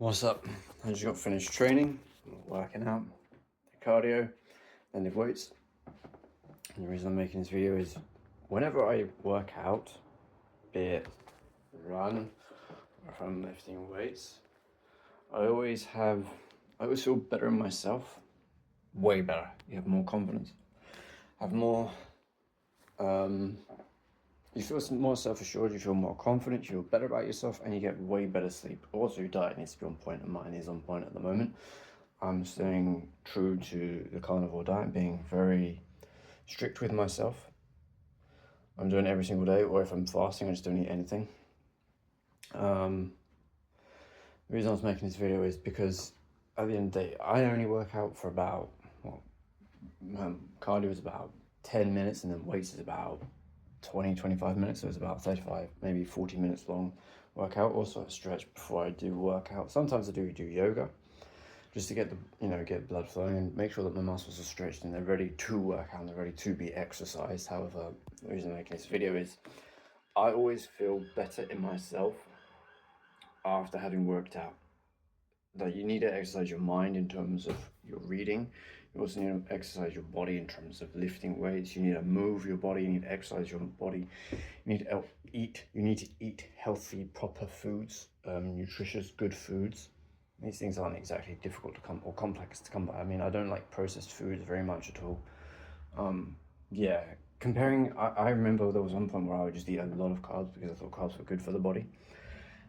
What's up? I just got finished training, working out, cardio, then lift weights. And the reason I'm making this video is whenever I work out, be it run or if I'm lifting weights, I always feel better in myself, way better. You have more confidence, have more, you feel more self-assured, you feel more confident, you feel better about yourself, and you get way better sleep. Also, your diet needs to be on point, and mine is on point at the moment. I'm staying true to the carnivore diet, being very strict with myself. I'm doing it every single day, or if I'm fasting, I just don't eat anything. The reason I was making this video is because at the end of the day, I only work out for about, cardio is about 10 minutes, and then weights is about 20-25 minutes, so it's about 35, maybe 40 minutes long workout. Also I stretch before I do workout. Sometimes I do yoga just to get get blood flowing and make sure that my muscles are stretched and they're ready to work out and they're ready to be exercised. However, the reason I'm making this video is I always feel better in myself after having worked out. That you need to exercise your mind in terms of your reading. You also need to exercise your body in terms of lifting weights. You need to move your body. You need to exercise your body. You need to eat. You need to eat healthy, proper foods, nutritious, good foods. These things aren't exactly difficult to come or complex to come by. I mean, I don't like processed foods very much at all. Yeah, comparing, I remember there was one point where I would just eat a lot of carbs because I thought carbs were good for the body.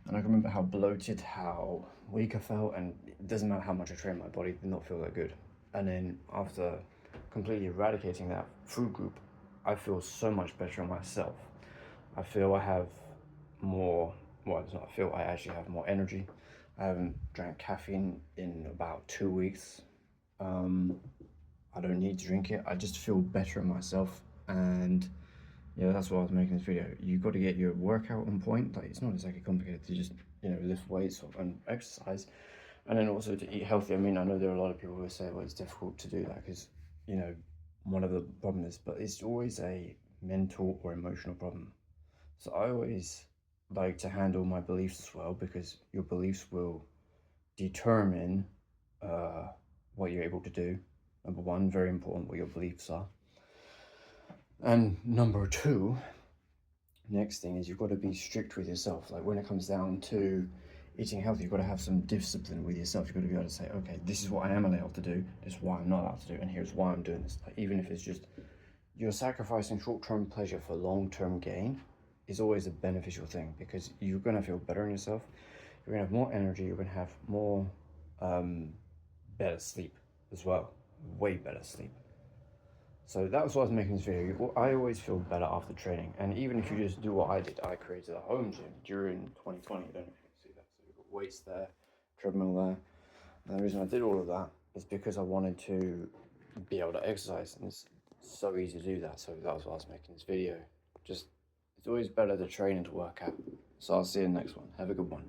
And I can remember how bloated, how weak I felt, and it doesn't matter how much I train, my body did not feel that good. And then after completely eradicating that food group, I feel so much better in myself. I feel I have more, well, it's not I feel, I actually have more energy. I haven't drank caffeine in about 2 weeks. I don't need to drink it. I just feel better in myself, and yeah, that's why I was making this video. You've got to get your workout on point. Like, it's not exactly complicated to just, lift weights and exercise. And then also to eat healthy. I mean, I know there are a lot of people who say, well, it's difficult to do that because, one of the problems is, but it's always a mental or emotional problem. So I always like to handle my beliefs as well, because your beliefs will determine what you're able to do. Number one, very important, what your beliefs are. And number two, next thing is you've got to be strict with yourself. Like when it comes down to eating healthy, you've got to have some discipline with yourself. You've got to be able to say, okay, this is what I am allowed to do, this is what I'm not allowed to do, and here's why I'm doing this. Like, even if it's just you're sacrificing short-term pleasure for long-term gain, is always a beneficial thing, because you're going to feel better in yourself, you're going to have more energy, you're going to have more better sleep as well, way better sleep. So that was why I was making this video. I always feel better after training, and even if you just do what I did, I created a home gym during 2020. I don't know if you can see that. So we've got weights there, treadmill there. And the reason I did all of that is because I wanted to be able to exercise, and it's so easy to do that. So that was why I was making this video. Just, it's always better to train and to work out. So I'll see you in the next one. Have a good one.